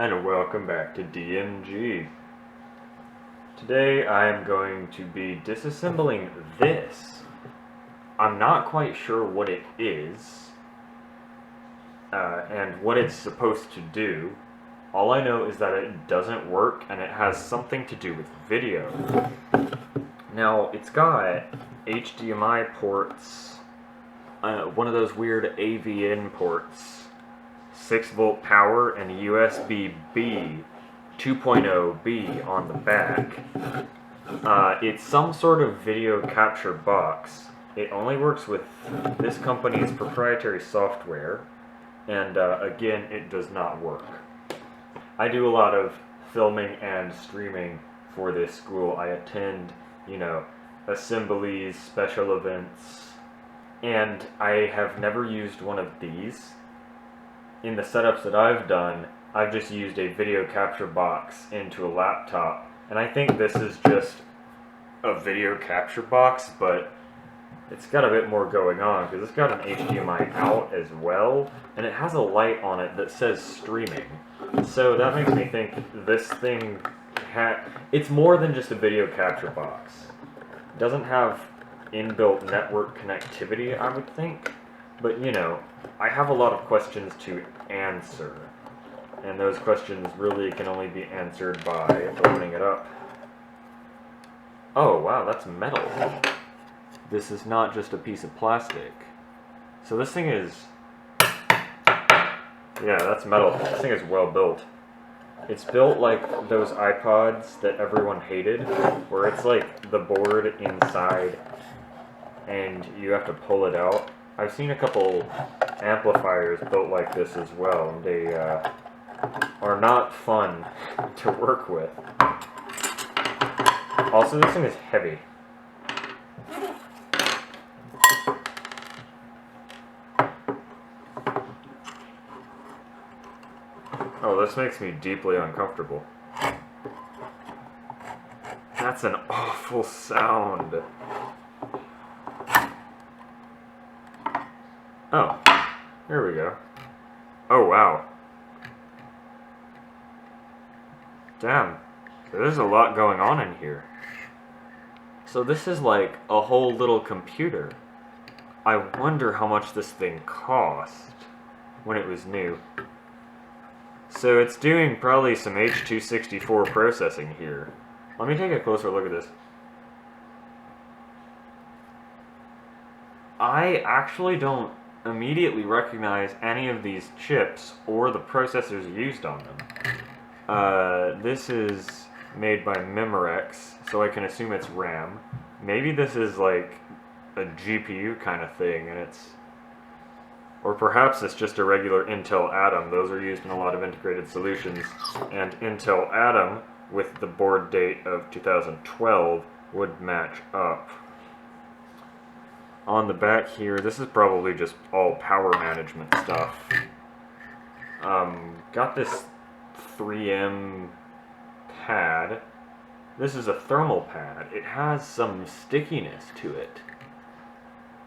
and welcome back to DMG. Today I am going to be disassembling this. I'm not quite sure what it is and what it's supposed to do. All I know is that it doesn't work and it has something to do with video. Now, it's got HDMI ports, one of those weird AV-in ports, 6-volt power, and USB-B 2.0B on the back. It's some sort of video capture box. It only works with this company's proprietary software, and again, it does not work. I do a lot of filming and streaming for this school. I attend, assemblies, special events, and I have never used one of these. In the setups that I've done, I've just used a video capture box into a laptop, and I think this is just a video capture box, but it's got a bit more going on, because it's got an HDMI out as well, and it has a light on it that says streaming. So that makes me think this thing it's more than just a video capture box. It doesn't have inbuilt network connectivity, I would think, but I have a lot of questions to answer, and those questions really can only be answered by opening it up. Oh wow, that's metal. This is not just a piece of plastic. So this thing is... yeah, that's metal. This thing is well built. It's built like those iPods that everyone hated, where it's like the board inside and you have to pull it out. I've seen a couple amplifiers built like this as well, and they are not fun to work with. Also, this thing is heavy. Oh, this makes me deeply uncomfortable. That's an awful sound. Oh, here we go. Oh, wow. Damn, there's a lot going on in here. So this is like a whole little computer. I wonder how much this thing cost when it was new. So it's doing probably some H.264 processing here. Let me take a closer look at this. I actually don't immediately recognize any of these chips or the processors used on them. This is made by Memorex, so I can assume it's RAM. Maybe this is like a GPU kind of thing, and it's... or perhaps it's just a regular Intel Atom. Those are used in a lot of integrated solutions. And Intel Atom, with the board date of 2012, would match up. On the back here, this is probably just all power management stuff. Got this 3M pad. This is a thermal pad. It has some stickiness to it,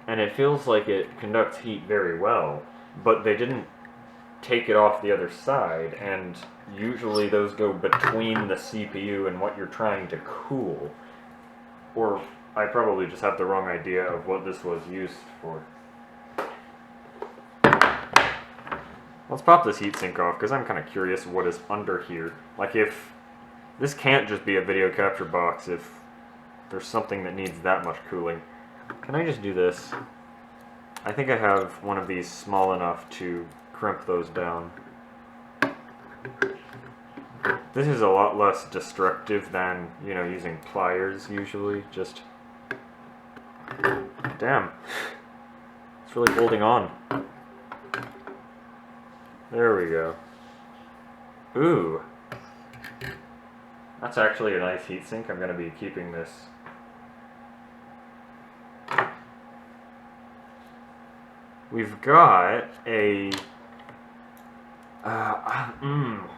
and it feels like it conducts heat very well, but they didn't take it off the other side, and usually those go between the CPU and what you're trying to cool. Or I probably just have the wrong idea of what this was used for. Let's pop this heatsink off, because I'm kind of curious what is under here. Like, if this can't just be a video capture box, if there's something that needs that much cooling. Can I just do this? I think I have one of these small enough to crimp those down. This is a lot less destructive than, using pliers usually. Just... damn. It's really holding on. There we go. Ooh. That's actually a nice heatsink. I'm going to be keeping this. We've got a...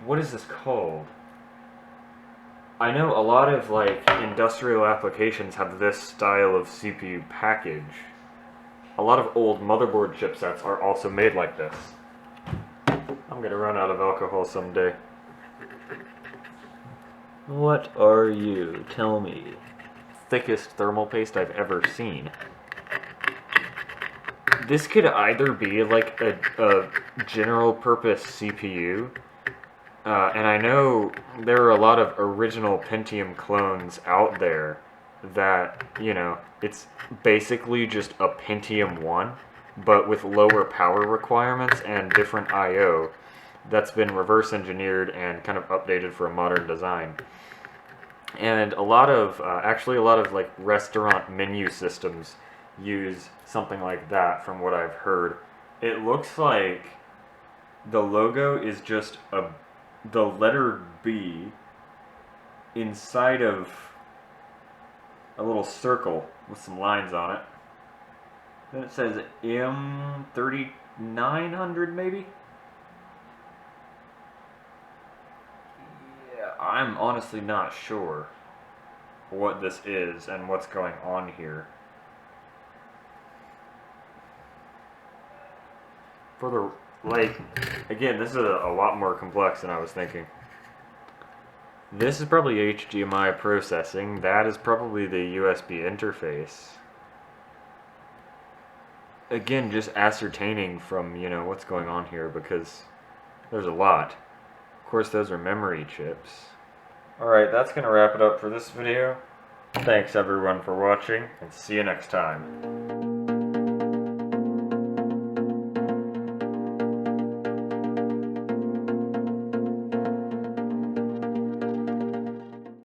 what is this called? I know a lot of, industrial applications have this style of CPU package. A lot of old motherboard chipsets are also made like this. I'm gonna run out of alcohol someday. What are you? Tell me. Thickest thermal paste I've ever seen. This could either be like a general purpose CPU, and I know there are a lot of original Pentium clones out there that, you know, it's basically just a Pentium 1, but with lower power requirements and different I/O that's been reverse engineered and kind of updated for a modern design. And a lot of, actually a lot of like restaurant menu systems use something like that from what I've heard. It looks like the logo is just the letter B inside of a little circle with some lines on it. Then it says M3900 maybe? Yeah, I'm honestly not sure what this is and what's going on here. For the, like, again, this is a lot more complex than I was thinking. This is probably HDMI processing. That is probably the USB interface. Again, just ascertaining from, you know, what's going on here, because there's a lot. Of course, those are memory chips. Alright, that's going to wrap it up for this video. Thanks everyone for watching, and see you next time.